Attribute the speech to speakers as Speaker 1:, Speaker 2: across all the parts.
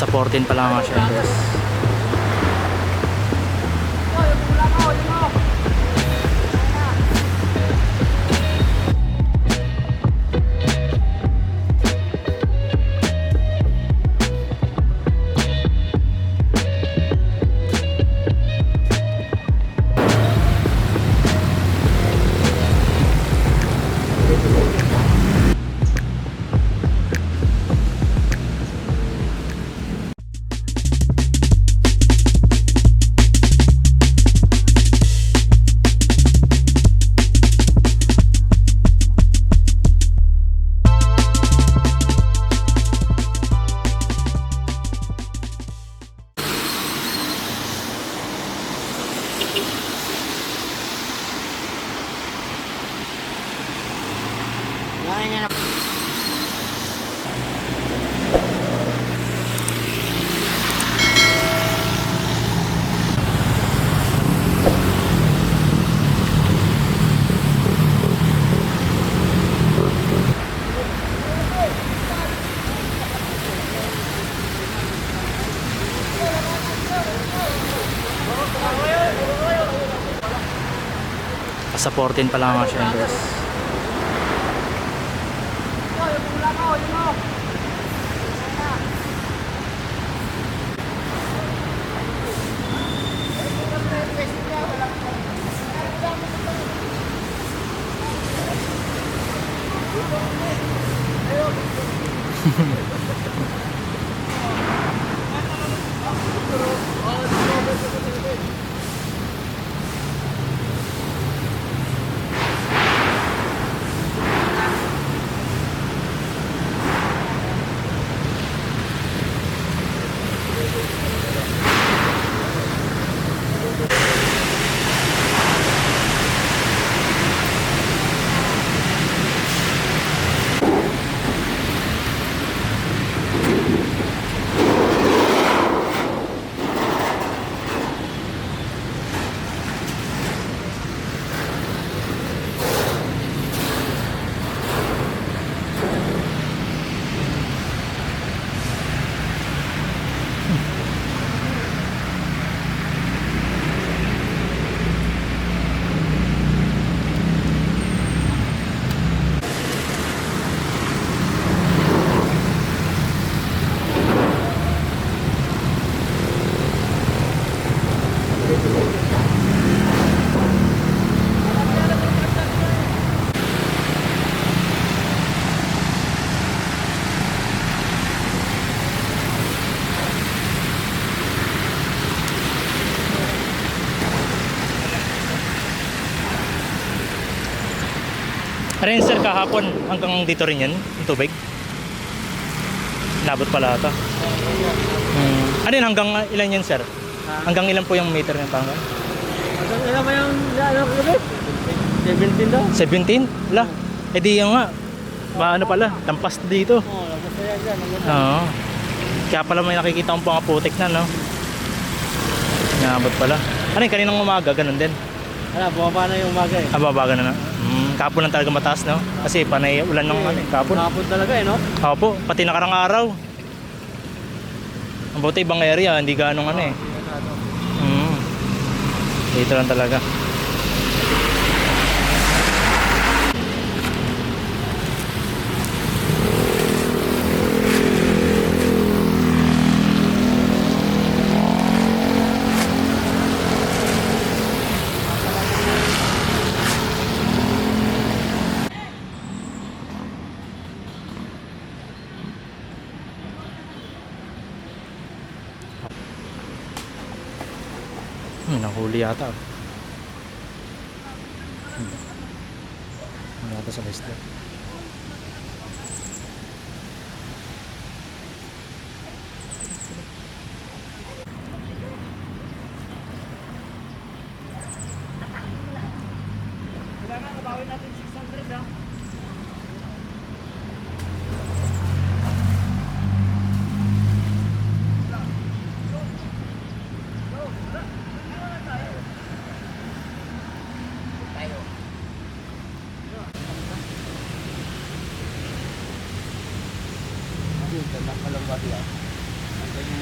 Speaker 1: Pasaportin pa lang nga siya, guys. Pasaportin pa lang nga siya, guys. Ano yun, sir, kahapon hanggang dito rin yan, yung tubig? Nabot pala ito. Ano yun, hanggang ilan yan, sir? Hanggang ilan po yung meter ng panggal?
Speaker 2: Hanggang ilan ba yung kilomit? 17 daw.
Speaker 1: 17? Wala. Eh di yung nga, ano pala, tampas dito.
Speaker 2: Oo, labas na yan dyan.
Speaker 1: Oo. Kaya pala may nakikita akong mga putik na, no? Nabot pala. Ano yun, kaninang umaga, ganun din?
Speaker 2: Wala, bumaba na yung umaga eh.
Speaker 1: Babaga na na. Kapon lang talaga mataas, no? Kasi panay ulan ng kapon.
Speaker 2: Kapon talaga eh, no?
Speaker 1: Opo, pati nakarang araw. Ang buti ibang area, hindi ganong ano eh. Dito lang talaga. Nahuli yata. Ano yata sa lista?
Speaker 2: Kailangan nabawin natin 600 ah. Tanda ka lang ba diya? Ang ganyan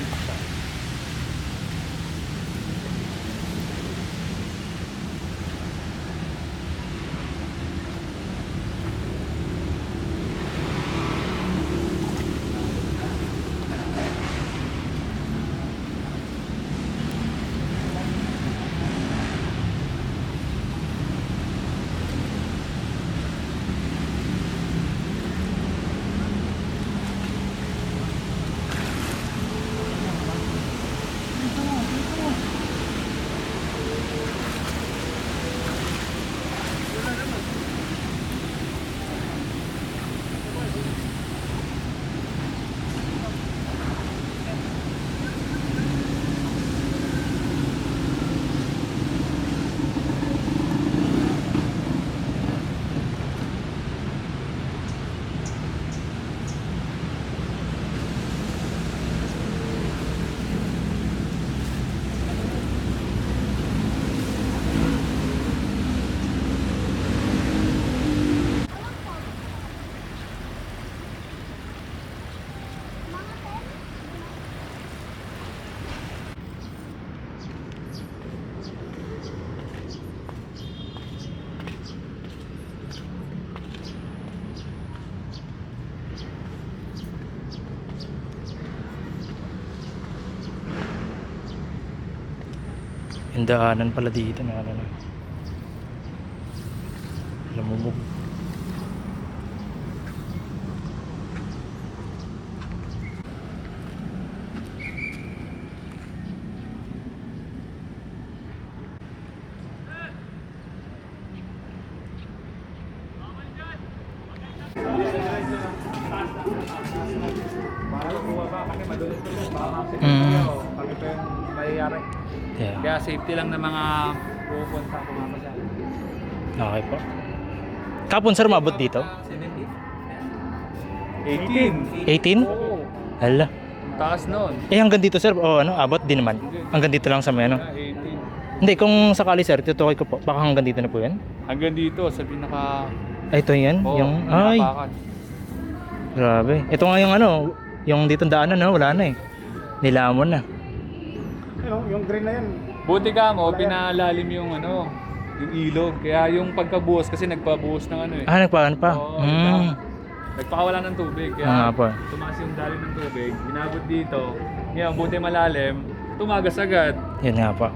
Speaker 1: Yung daanan pala dito na ano. Lamumog. Mm.
Speaker 2: Kami pa yung mayayari.
Speaker 1: Yeah.
Speaker 2: Kaya safety lang ng mga pupunta pumamasya.
Speaker 1: Okay po. Kapon sir, mabot dito?
Speaker 2: 18.
Speaker 1: 18?
Speaker 2: Oo.
Speaker 1: Hala.
Speaker 2: Ang taas noon.
Speaker 1: Eh hanggang dito sir, o ano, abot din naman. Hanggang dito lang sa may ano.
Speaker 2: 18.
Speaker 1: Hindi, kung sakali sir, tutukoy ko po. Baka hanggang dito na po yan.
Speaker 2: Hanggang dito sa pinaka...
Speaker 1: Ay, ito yan?
Speaker 2: Oo,
Speaker 1: yung, ay,
Speaker 2: pinapakan.
Speaker 1: grabe. Ito nga yung ano, yung dito daanan, no? Wala na eh. Nilamon na.
Speaker 3: Yung green na yan.
Speaker 2: Buti ka mo, pinalalim yung ano, yung ilog. Kaya yung pagkabuhos, kasi nagpabuhos ng ano eh.
Speaker 1: Ah, nagpaano pa?
Speaker 2: Oo, nagpakawala ng tubig. Kaya
Speaker 1: nga po.
Speaker 2: tumaas yung dali ng tubig, inabot dito. Ngayon, buti malalim, tumagas agad.
Speaker 1: Yun nga po.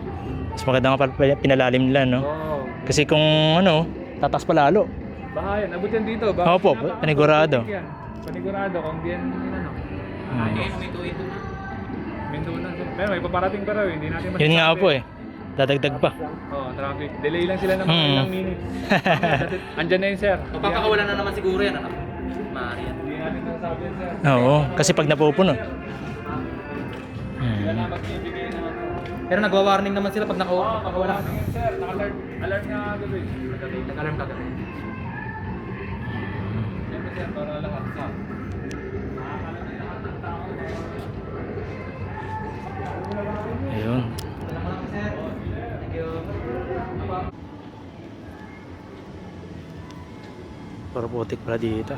Speaker 1: Mas maganda nga pala pinalalim nila, no?
Speaker 2: Oo.
Speaker 1: Kasi kung ano, tatas pa lalo.
Speaker 2: Baka yan, abot yan dito. Baka
Speaker 1: Opo,
Speaker 2: pinapakawala
Speaker 1: panigurado.
Speaker 2: ng tubig yan. Panigurado, kung di yan, ano. Minto na. Pero may paparating pa raw, hindi natin
Speaker 1: Yun nga po eh. Dadagdag pa.
Speaker 2: Oo, traffic. Delay lang sila ng mga ilang minutes. Andyan na yun, sir.
Speaker 4: Papakawalan na naman siguro yan, ano? Maaari yan.
Speaker 2: Hindi natin nasabi yan, sir.
Speaker 1: Oo, kasi pag napupuno.
Speaker 2: Sila na magbibigay ng ano.
Speaker 4: Pero nagwa-warning naman sila pag
Speaker 2: Oo,
Speaker 4: nakawala.
Speaker 2: pakawala na yun, sir. Naka-alert. Alert nga kagabi.
Speaker 4: Nag-alarm kagabi.
Speaker 2: Siyempre, sir, para lahat sa. Nakakala na lahat ng tao.
Speaker 1: Ayun.
Speaker 4: Thank you.
Speaker 1: Para putik pala dito.